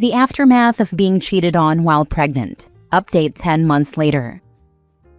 The aftermath of being cheated on while pregnant. Update 10 months later.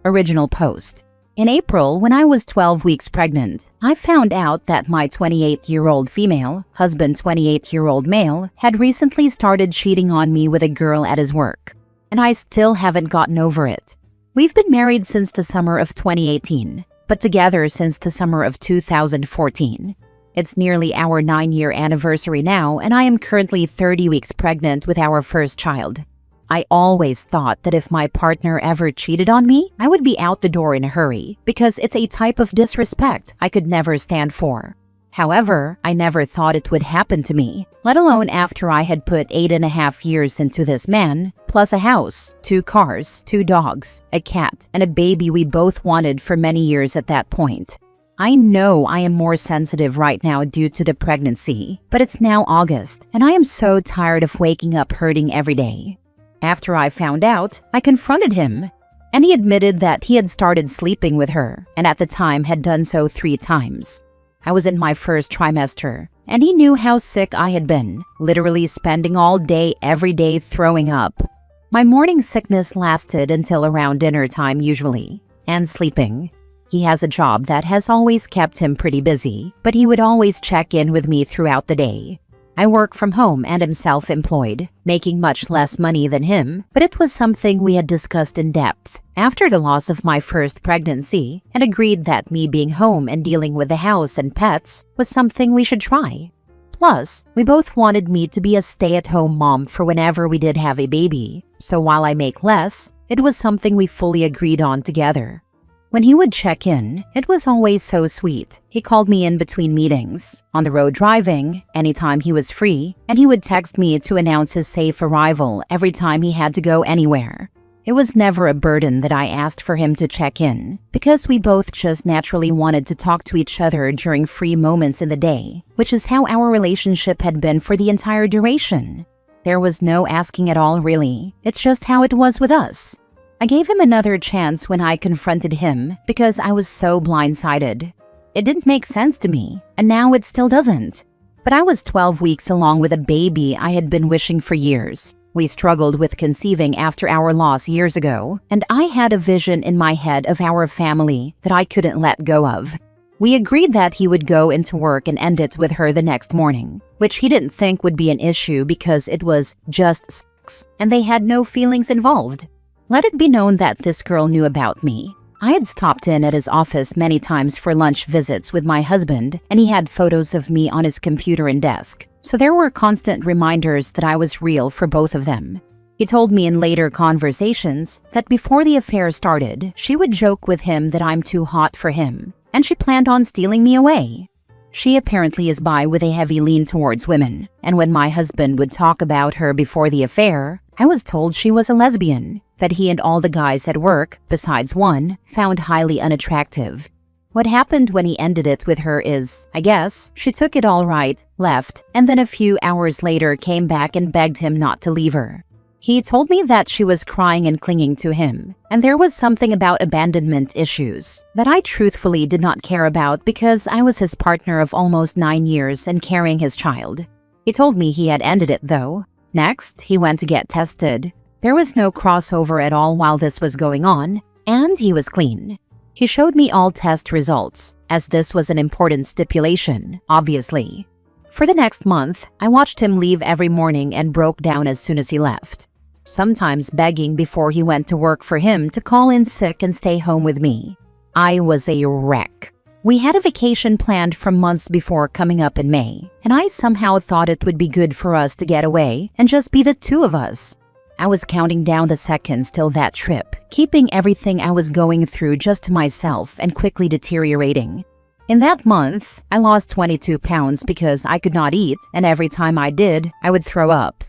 Original post. In April, when I was 12 weeks pregnant, I found out that my 28-year-old female, husband 28-year-old male, had recently started cheating on me with a girl at his work. And I still haven't gotten over it. We've been married since the summer of 2018, but together since the summer of 2014. It's nearly our 9-year anniversary now, and I am currently 30 weeks pregnant with our first child. I always thought that if my partner ever cheated on me, I would be out the door in a hurry because it's a type of disrespect I could never stand for. However, I never thought it would happen to me, let alone after I had put 8.5 years into this man, plus a house, 2 cars, 2 dogs, a cat, and a baby we both wanted for many years at that point. I know I am more sensitive right now due to the pregnancy, but it's now August, and I am so tired of waking up hurting every day. After I found out, I confronted him, and he admitted that he had started sleeping with her, and at the time had done so 3 times. I was in my first trimester, and he knew how sick I had been, literally spending all day every day throwing up. My morning sickness lasted until around dinner time usually, and sleeping. He has a job that has always kept him pretty busy, but he would always check in with me throughout the day. I work from home and am self-employed, making much less money than him, but it was something we had discussed in depth after the loss of my first pregnancy and agreed that me being home and dealing with the house and pets was something we should try. Plus, we both wanted me to be a stay-at-home mom for whenever we did have a baby, so while I make less, it was something we fully agreed on together. When he would check in, it was always so sweet. He called me in between meetings, on the road driving, anytime he was free, and he would text me to announce his safe arrival every time he had to go anywhere. It was never a burden that I asked for him to check in, because we both just naturally wanted to talk to each other during free moments in the day, which is how our relationship had been for the entire duration. There was no asking at all really, it's just how it was with us. I gave him another chance when I confronted him because I was so blindsided. It didn't make sense to me, and now it still doesn't. But I was 12 weeks along with a baby I had been wishing for years. We struggled with conceiving after our loss years ago, and I had a vision in my head of our family that I couldn't let go of. We agreed that he would go into work and end it with her the next morning, which he didn't think would be an issue because it was just sex, and they had no feelings involved. Let it be known that this girl knew about me. I had stopped in at his office many times for lunch visits with my husband, and he had photos of me on his computer and desk. So there were constant reminders that I was real for both of them. He told me in later conversations that before the affair started, she would joke with him that I'm too hot for him, and she planned on stealing me away. She apparently is bi with a heavy lean towards women, and when my husband would talk about her before the affair, I was told she was a lesbian, that he and all the guys at work, besides one, found highly unattractive. What happened when he ended it with her is, I guess, she took it all right, left, and then a few hours later came back and begged him not to leave her. He told me that she was crying and clinging to him, and there was something about abandonment issues that I truthfully did not care about because I was his partner of almost 9 years and carrying his child. He told me he had ended it though. Next, he went to get tested. There was no crossover at all while this was going on, and he was clean. He showed me all test results, as this was an important stipulation, obviously. For the next month, I watched him leave every morning and broke down as soon as he left, sometimes begging before he went to work for him to call in sick and stay home with me. I was a wreck. We had a vacation planned from months before coming up in May, and I somehow thought it would be good for us to get away and just be the 2 of us. I was counting down the seconds till that trip, keeping everything I was going through just to myself and quickly deteriorating. In that month, I lost 22 pounds because I could not eat, and every time I did, I would throw up.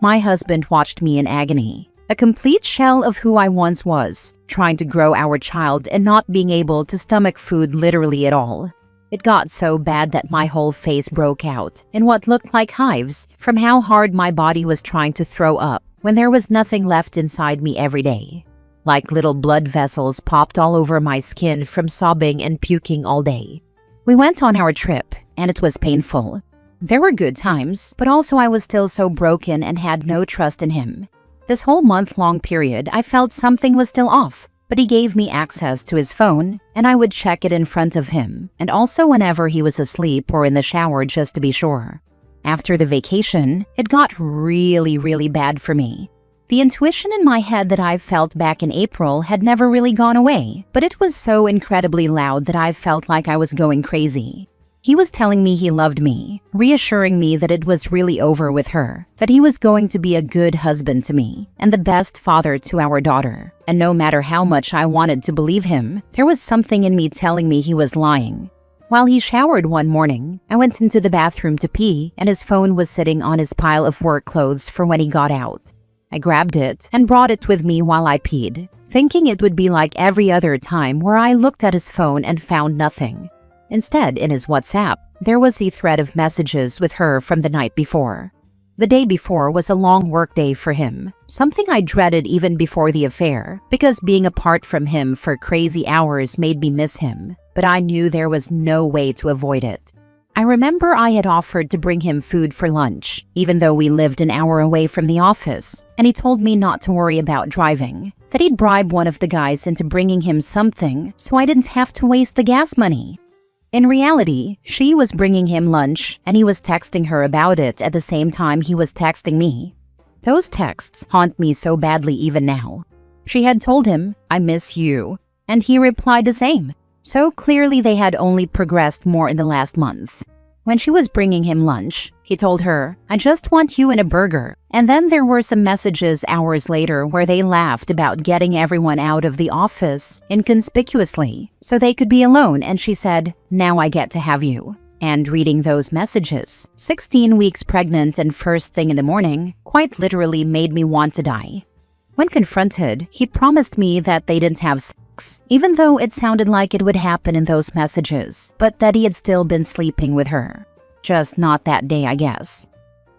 My husband watched me in agony, a complete shell of who I once was, trying to grow our child and not being able to stomach food literally at all. It got so bad that my whole face broke out in what looked like hives from how hard my body was trying to throw up when there was nothing left inside me every day. Like little blood vessels popped all over my skin from sobbing and puking all day. We went on our trip, and it was painful. There were good times, but also I was still so broken and had no trust in him. This whole month-long period, I felt something was still off, but he gave me access to his phone, and I would check it in front of him, and also whenever he was asleep or in the shower just to be sure. After the vacation, it got really bad for me. The intuition in my head that I felt back in April had never really gone away, but it was so incredibly loud that I felt like I was going crazy. He was telling me he loved me, reassuring me that it was really over with her, that he was going to be a good husband to me, and the best father to our daughter. And no matter how much I wanted to believe him, there was something in me telling me he was lying. While he showered one morning, I went into the bathroom to pee, and his phone was sitting on his pile of work clothes for when he got out. I grabbed it and brought it with me while I peed, thinking it would be like every other time where I looked at his phone and found nothing. Instead, in his WhatsApp, there was the thread of messages with her from the night before. The day before was a long work day for him, something I dreaded even before the affair, because being apart from him for crazy hours made me miss him, but I knew there was no way to avoid it. I remember I had offered to bring him food for lunch, even though we lived an hour away from the office, and he told me not to worry about driving, that he'd bribe one of the guys into bringing him something so I didn't have to waste the gas money. In reality, she was bringing him lunch, and he was texting her about it at the same time he was texting me. Those texts haunt me so badly even now. She had told him, "I miss you," and he replied the same. So clearly they had only progressed more in the last month. When she was bringing him lunch, he told her, "I just want you and a burger." And then there were some messages hours later where they laughed about getting everyone out of the office inconspicuously so they could be alone, and she said, "Now I get to have you." And reading those messages, 16 weeks pregnant and first thing in the morning, quite literally made me want to die. When confronted, he promised me that they didn't have sex, even though it sounded like it would happen in those messages, but that he had still been sleeping with her. Just not that day, I guess.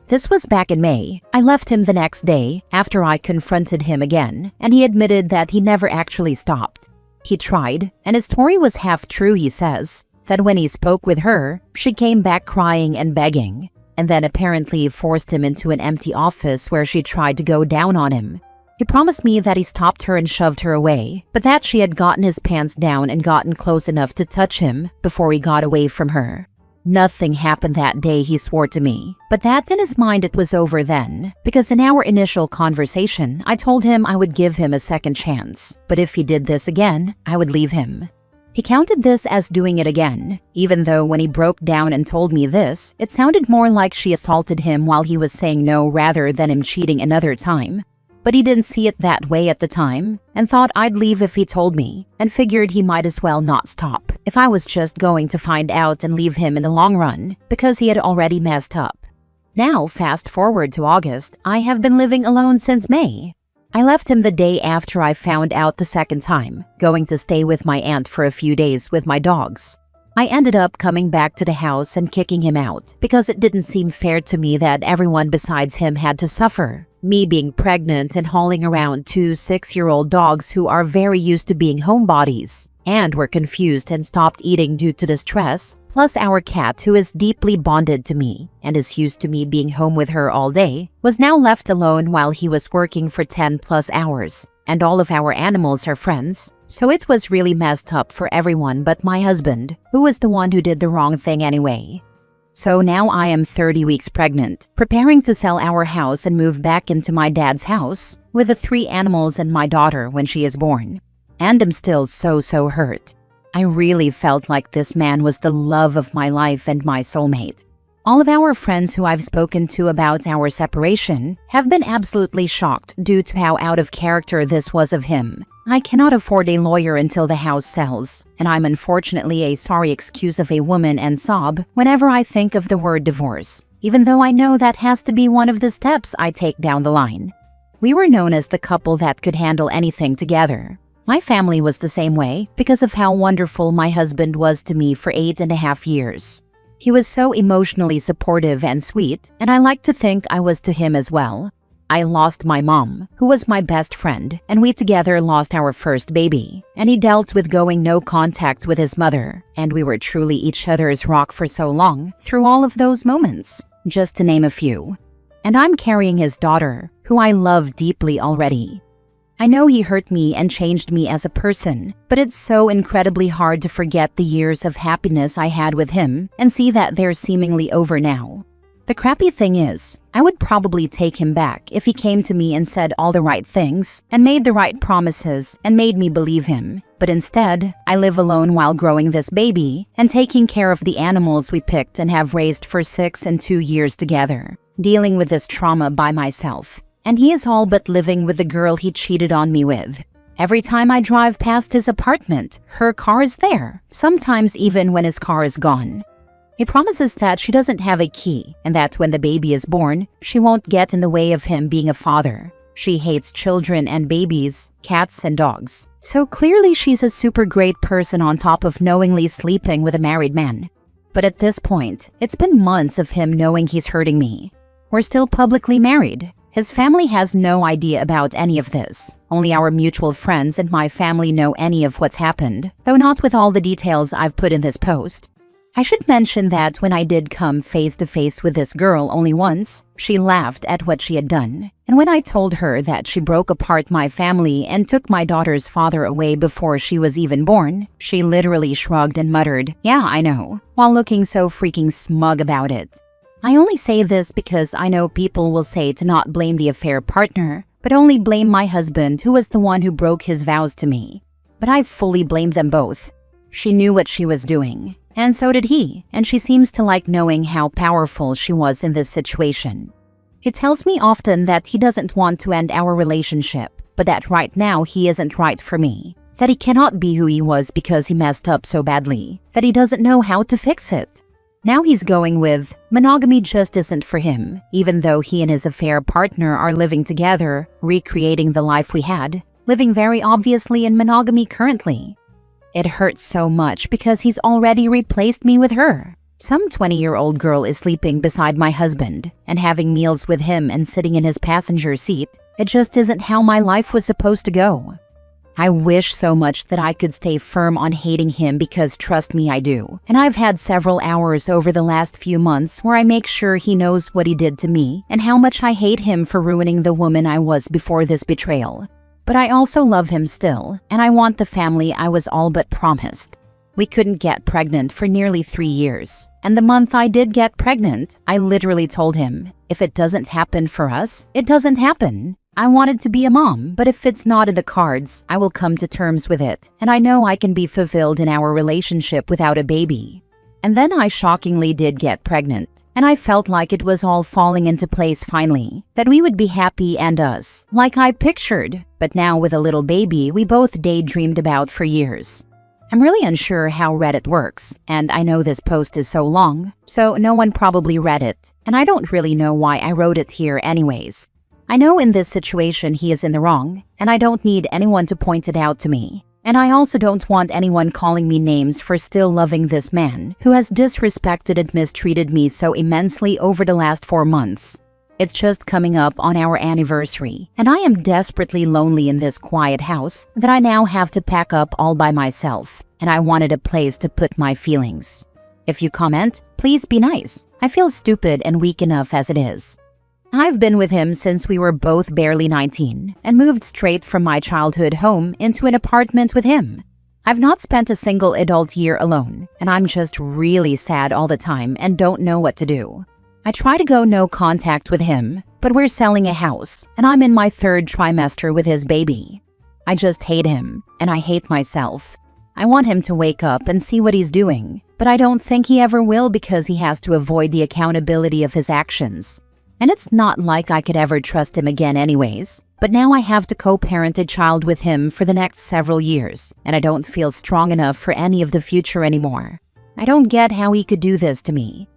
This was back in May. I left him the next day after I confronted him again, and he admitted that he never actually stopped. He tried, and his story was half true, he says, that when he spoke with her, she came back crying and begging, and then apparently forced him into an empty office where she tried to go down on him. He promised me that he stopped her and shoved her away, but that she had gotten his pants down and gotten close enough to touch him before he got away from her. Nothing happened that day, he swore to me, but that in his mind it was over then, because in our initial conversation, I told him I would give him a second chance, but if he did this again, I would leave him. He counted this as doing it again, even though when he broke down and told me this, it sounded more like she assaulted him while he was saying no rather than him cheating another time. But he didn't see it that way at the time, and thought I'd leave if he told me, and figured he might as well not stop if I was just going to find out and leave him in the long run, because he had already messed up. Now, fast forward to August, I have been living alone since May. I left him the day after I found out the second time, going to stay with my aunt for a few days with my dogs. I ended up coming back to the house and kicking him out, because it didn't seem fair to me that everyone besides him had to suffer. Me being pregnant and hauling around two 6-year-old dogs who are very used to being homebodies, and were confused and stopped eating due to the stress, plus our cat who is deeply bonded to me and is used to me being home with her all day, was now left alone while he was working for 10+ hours, and all of our animals are friends. So it was really messed up for everyone but my husband, who was the one who did the wrong thing anyway. So now I am 30 weeks pregnant, preparing to sell our house and move back into my dad's house with the 3 animals and my daughter when she is born. And I'm still so hurt. I really felt like this man was the love of my life and my soulmate. All of our friends who I've spoken to about our separation have been absolutely shocked due to how out of character this was of him. I cannot afford a lawyer until the house sells, and I'm unfortunately a sorry excuse of a woman and sob whenever I think of the word divorce, even though I know that has to be one of the steps I take down the line. We were known as the couple that could handle anything together. My family was the same way because of how wonderful my husband was to me for 8.5 years. He was so emotionally supportive and sweet, and I like to think I was to him as well. I lost my mom, who was my best friend, and we together lost our first baby. And he dealt with going no contact with his mother, and we were truly each other's rock for so long through all of those moments, just to name a few. And I'm carrying his daughter, who I love deeply already. I know he hurt me and changed me as a person, but it's so incredibly hard to forget the years of happiness I had with him and see that they're seemingly over now. The crappy thing is, I would probably take him back if he came to me and said all the right things and made the right promises and made me believe him. But instead, I live alone while growing this baby and taking care of the animals we picked and have raised for 6 and 2 years together, dealing with this trauma by myself. And he is all but living with the girl he cheated on me with. Every time I drive past his apartment, her car is there, sometimes even when his car is gone. He promises that she doesn't have a key and that when the baby is born, she won't get in the way of him being a father. She hates children and babies, cats and dogs. So clearly she's a super great person on top of knowingly sleeping with a married man. But at this point, it's been months of him knowing he's hurting me. We're still publicly married. His family has no idea about any of this. Only our mutual friends and my family know any of what's happened, though not with all the details I've put in this post. I should mention that when I did come face to face with this girl only once, she laughed at what she had done. And when I told her that she broke apart my family and took my daughter's father away before she was even born, she literally shrugged and muttered, "Yeah, I know," while looking so freaking smug about it. I only say this because I know people will say to not blame the affair partner, but only blame my husband who was the one who broke his vows to me. But I fully blame them both. She knew what she was doing. And so did he, and she seems to like knowing how powerful she was in this situation. He tells me often that he doesn't want to end our relationship, but that right now he isn't right for me. That he cannot be who he was because he messed up so badly. That he doesn't know how to fix it. Now he's going with, monogamy just isn't for him, even though he and his affair partner are living together, recreating the life we had, living very obviously in monogamy currently. It hurts so much because he's already replaced me with her. Some 20-year-old girl is sleeping beside my husband and having meals with him and sitting in his passenger seat. It just isn't how my life was supposed to go. I wish so much that I could stay firm on hating him because trust me, I do. And I've had several hours over the last few months where I make sure he knows what he did to me and how much I hate him for ruining the woman I was before this betrayal. But I also love him still, and I want the family I was all but promised. We couldn't get pregnant for nearly 3 years. And the month I did get pregnant, I literally told him, if it doesn't happen for us, it doesn't happen. I wanted to be a mom, but if it's not in the cards, I will come to terms with it, and I know I can be fulfilled in our relationship without a baby. And then I shockingly did get pregnant, and I felt like it was all falling into place finally, that we would be happy and us, like I pictured. But now with a little baby we both daydreamed about for years. I'm really unsure how Reddit works, and I know this post is so long, so no one probably read it, and I don't really know why I wrote it here anyways. I know in this situation he is in the wrong, and I don't need anyone to point it out to me. And I also don't want anyone calling me names for still loving this man who has disrespected and mistreated me so immensely over the last 4 months. It's just coming up on our anniversary, and I am desperately lonely in this quiet house that I now have to pack up all by myself, and I wanted a place to put my feelings. If you comment, please be nice. I feel stupid and weak enough as it is. I've been with him since we were both barely 19 and moved straight from my childhood home into an apartment with him. I've not spent a single adult year alone, and I'm just really sad all the time and don't know what to do. I try to go no contact with him, but we're selling a house, and I'm in my 3rd trimester with his baby. I just hate him, and I hate myself. I want him to wake up and see what he's doing, but I don't think he ever will because he has to avoid the accountability of his actions. And it's not like I could ever trust him again anyways. But now I have to co-parent a child with him for the next several years, and I don't feel strong enough for any of the future anymore. I don't get how he could do this to me.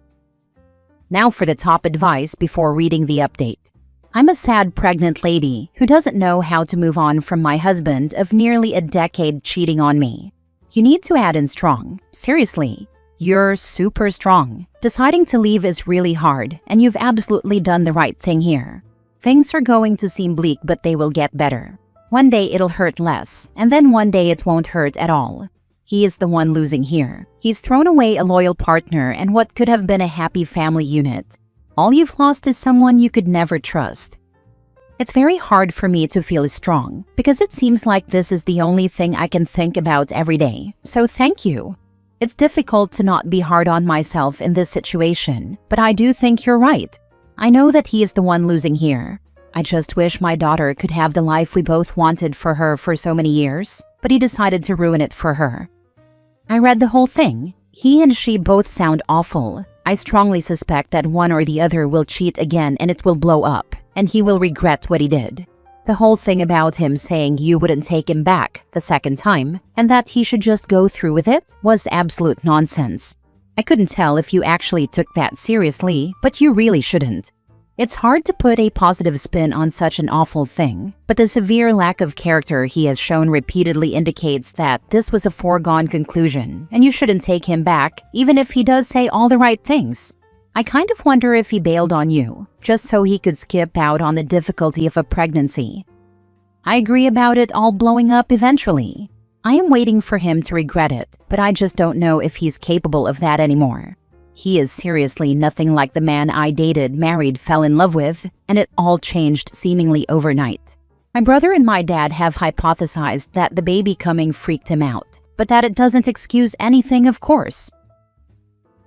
Now for the top advice before reading the update. I'm a sad pregnant lady who doesn't know how to move on from my husband of nearly a decade cheating on me. You need to add in strong. Seriously. You're super strong. Deciding to leave is really hard, and you've absolutely done the right thing here. Things are going to seem bleak, but they will get better. One day it'll hurt less, and then one day it won't hurt at all. He is the one losing here. He's thrown away a loyal partner and what could have been a happy family unit. All you've lost is someone you could never trust. It's very hard for me to feel strong, because it seems like this is the only thing I can think about every day. So thank you. It's difficult to not be hard on myself in this situation, but I do think you're right. I know that he is the one losing here. I just wish my daughter could have the life we both wanted for her for so many years, but he decided to ruin it for her. I read the whole thing. He and she both sound awful. I strongly suspect that one or the other will cheat again and it will blow up, and he will regret what he did. The whole thing about him saying you wouldn't take him back the second time and that he should just go through with it was absolute nonsense. I couldn't tell if you actually took that seriously, but you really shouldn't. It's hard to put a positive spin on such an awful thing, but the severe lack of character he has shown repeatedly indicates that this was a foregone conclusion and you shouldn't take him back even if he does say all the right things. I kind of wonder if he bailed on you, just so he could skip out on the difficulty of a pregnancy. I agree about it all blowing up eventually. I am waiting for him to regret it, but I just don't know if he's capable of that anymore. He is seriously nothing like the man I dated, married, fell in love with, and it all changed seemingly overnight. My brother and my dad have hypothesized that the baby coming freaked him out, but that it doesn't excuse anything, of course.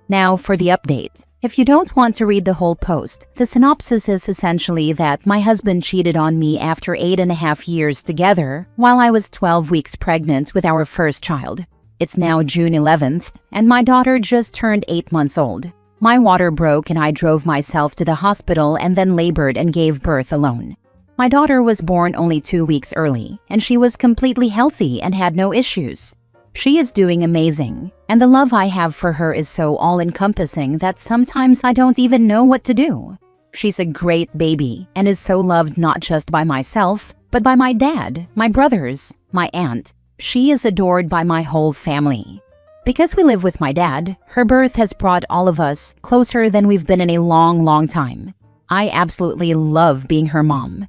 Now for the update. If you don't want to read the whole post, the synopsis is essentially that my husband cheated on me after 8.5 years together while I was 12 weeks pregnant with our first child. It's now June 11th, and my daughter just turned 8 months old. My water broke and I drove myself to the hospital and then labored and gave birth alone. My daughter was born only 2 weeks early, and she was completely healthy and had no issues. She is doing amazing, and the love I have for her is so all-encompassing that sometimes I don't even know what to do. She's a great baby and is so loved not just by myself, but by my dad, my brothers, my aunt. She is adored by my whole family. Because we live with my dad, her birth has brought all of us closer than we've been in a long, long time. I absolutely love being her mom.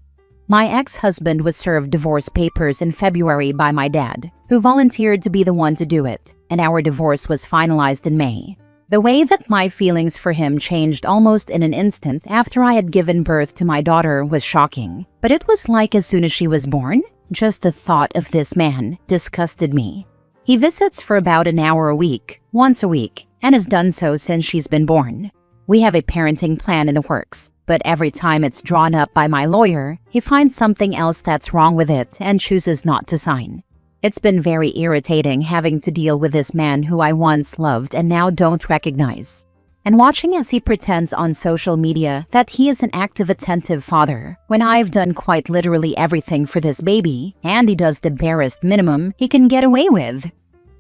My ex-husband was served divorce papers in February by my dad, who volunteered to be the one to do it, and our divorce was finalized in May. The way that my feelings for him changed almost in an instant after I had given birth to my daughter was shocking. But it was like as soon as she was born, just the thought of this man disgusted me. He visits for about an hour a week, once a week, and has done so since she's been born. We have a parenting plan in the works, but every time it's drawn up by my lawyer, he finds something else that's wrong with it and chooses not to sign. It's been very irritating having to deal with this man who I once loved and now don't recognize. And watching as he pretends on social media that he is an active, attentive father, when I've done quite literally everything for this baby, and he does the barest minimum he can get away with.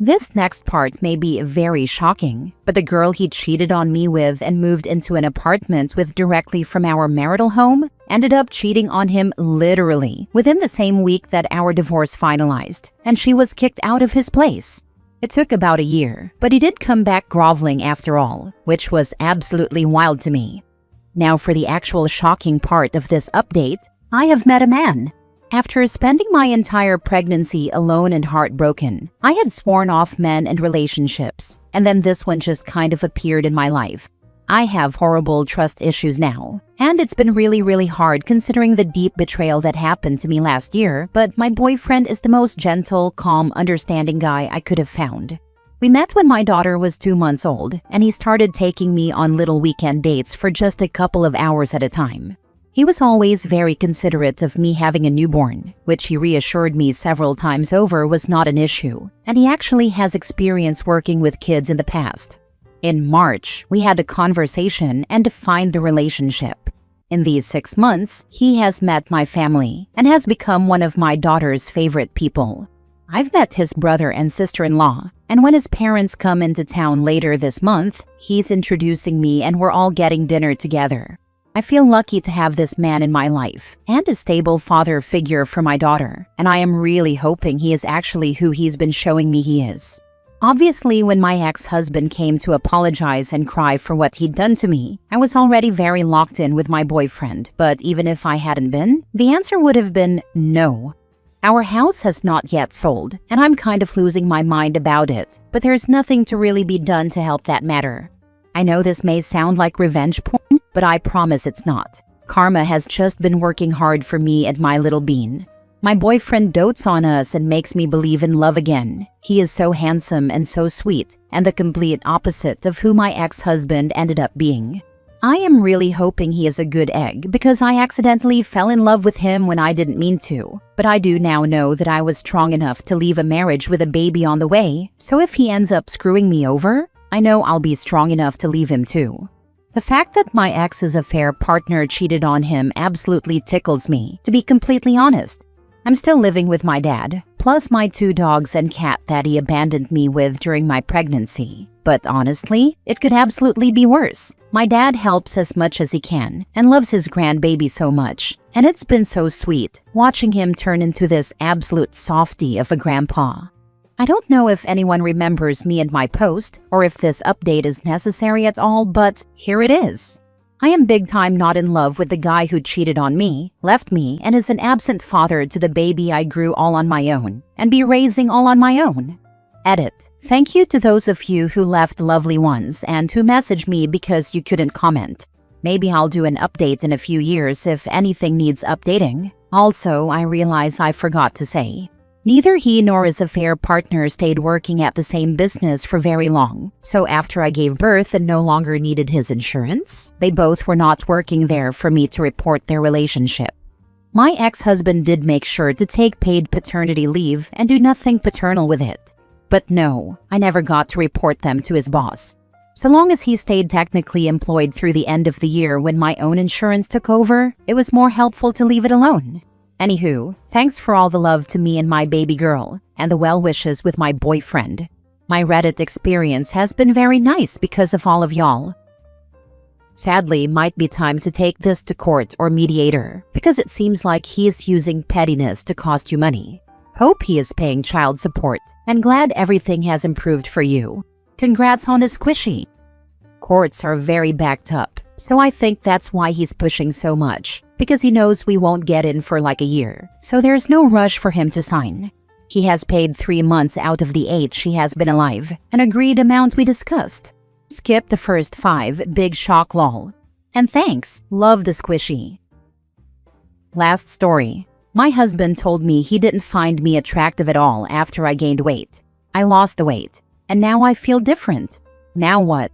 This next part may be very shocking, but the girl he cheated on me with and moved into an apartment with directly from our marital home ended up cheating on him literally within the same week that our divorce finalized, and she was kicked out of his place. It took about a year, but he did come back groveling after all, which was absolutely wild to me. Now for the actual shocking part of this update, I have met a man. After spending my entire pregnancy alone and heartbroken, I had sworn off men and relationships, and then this one just kind of appeared in my life. I have horrible trust issues now, and it's been really hard considering the deep betrayal that happened to me last year, but my boyfriend is the most gentle, calm, understanding guy I could have found. We met when my daughter was 2 months old, and he started taking me on little weekend dates for just a couple of hours at a time. He was always very considerate of me having a newborn, which he reassured me several times over was not an issue, and he actually has experience working with kids in the past. In March, we had a conversation and defined the relationship. In these 6 months, he has met my family and has become one of my daughter's favorite people. I've met his brother and sister-in-law, and when his parents come into town later this month, he's introducing me and we're all getting dinner together. I feel lucky to have this man in my life and a stable father figure for my daughter, and I am really hoping he is actually who he's been showing me he is. Obviously, when my ex-husband came to apologize and cry for what he'd done to me, I was already very locked in with my boyfriend, but even if I hadn't been, the answer would have been no. Our house has not yet sold, and I'm kind of losing my mind about it, but there's nothing to really be done to help that matter. I know this may sound like revenge porn, but I promise it's not. Karma has just been working hard for me and my little bean. My boyfriend dotes on us and makes me believe in love again. He is so handsome and so sweet, and the complete opposite of who my ex-husband ended up being. I am really hoping he is a good egg because I accidentally fell in love with him when I didn't mean to. But I do now know that I was strong enough to leave a marriage with a baby on the way, so if he ends up screwing me over, I know I'll be strong enough to leave him too. The fact that my ex's affair partner cheated on him absolutely tickles me, to be completely honest. I'm still living with my dad, plus my 2 dogs and cat that he abandoned me with during my pregnancy. But honestly, it could absolutely be worse. My dad helps as much as he can and loves his grandbaby so much. And it's been so sweet watching him turn into this absolute softie of a grandpa. I don't know if anyone remembers me and my post or if this update is necessary at all, but here it is. I am big time not in love with the guy who cheated on me, left me, and is an absent father to the baby I grew all on my own, and be raising all on my own. Edit. Thank you to those of you who left lovely ones and who messaged me because you couldn't comment. Maybe I'll do an update in a few years if anything needs updating. Also, I realize I forgot to say, neither he nor his affair partner stayed working at the same business for very long. So after I gave birth and no longer needed his insurance, they both were not working there for me to report their relationship. My ex-husband did make sure to take paid paternity leave and do nothing paternal with it. But no, I never got to report them to his boss. So long as he stayed technically employed through the end of the year when my own insurance took over, it was more helpful to leave it alone. Anywho, thanks for all the love to me and my baby girl, and the well wishes with my boyfriend. My Reddit experience has been very nice because of all of y'all. Sadly, might be time to take this to court or mediator, because it seems like he is using pettiness to cost you money. Hope he is paying child support, and glad everything has improved for you. Congrats on the squishy. Courts are very backed up, so I think that's why he's pushing so much, because he knows we won't get in for like a year, so there's no rush for him to sign. He has paid 3 months out of the 8 she has been alive, an agreed amount we discussed. Skip the first 5, big shock lol. And thanks, love the squishy. Last story. My husband told me he didn't find me attractive at all after I gained weight. I lost the weight, and now I feel different. Now what?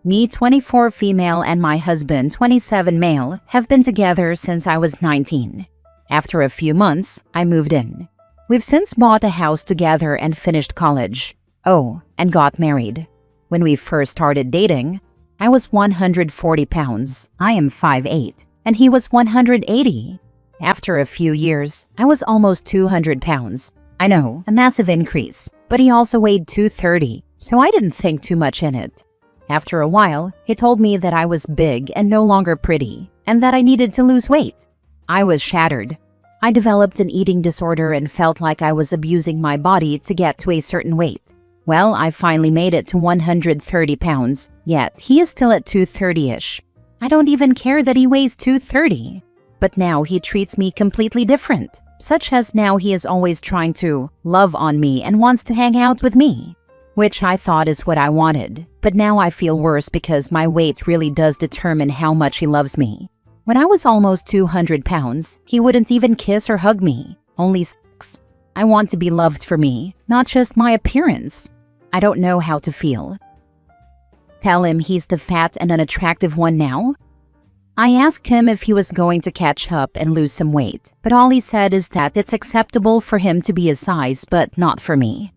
Me, 24 female, and my husband, 27 male, have been together since I was 19. After a few months, I moved in. We've since bought a house together and finished college. Oh, and got married. When we first started dating, I was 140 pounds. I am 5'8", and he was 180. After a few years, I was almost 200 pounds. I know, a massive increase, but he also weighed 230, so I didn't think too much in it. After a while, he told me that I was big and no longer pretty, and that I needed to lose weight. I was shattered. I developed an eating disorder and felt like I was abusing my body to get to a certain weight. Well, I finally made it to 130 pounds, yet he is still at 230-ish. I don't even care that he weighs 230. But now he treats me completely different, such as now he is always trying to love on me and wants to hang out with me, which I thought is what I wanted. But now I feel worse because my weight really does determine how much he loves me. When I was almost 200 pounds, he wouldn't even kiss or hug me, only sex. I want to be loved for me, not just my appearance. I don't know how to feel. Tell him he's the fat and unattractive one now? I asked him if he was going to catch up and lose some weight, but all he said is that it's acceptable for him to be his size, but not for me.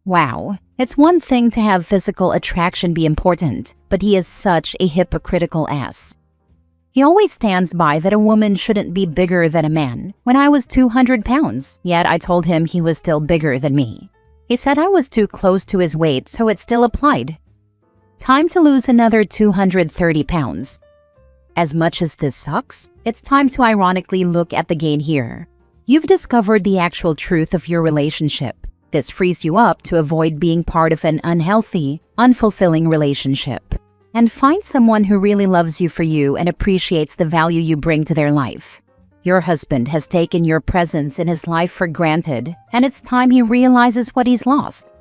Wow, it's one thing to have physical attraction be important, but he is such a hypocritical ass. He always stands by that a woman shouldn't be bigger than a man when I was 200 pounds, yet I told him he was still bigger than me. He said I was too close to his weight, so it still applied. Time to lose another 230 pounds. As much as this sucks, it's time to ironically look at the gain here. You've discovered the actual truth of your relationship. This frees you up to avoid being part of an unhealthy, unfulfilling relationship. And find someone who really loves you for you and appreciates the value you bring to their life. Your husband has taken your presence in his life for granted, and it's time he realizes what he's lost.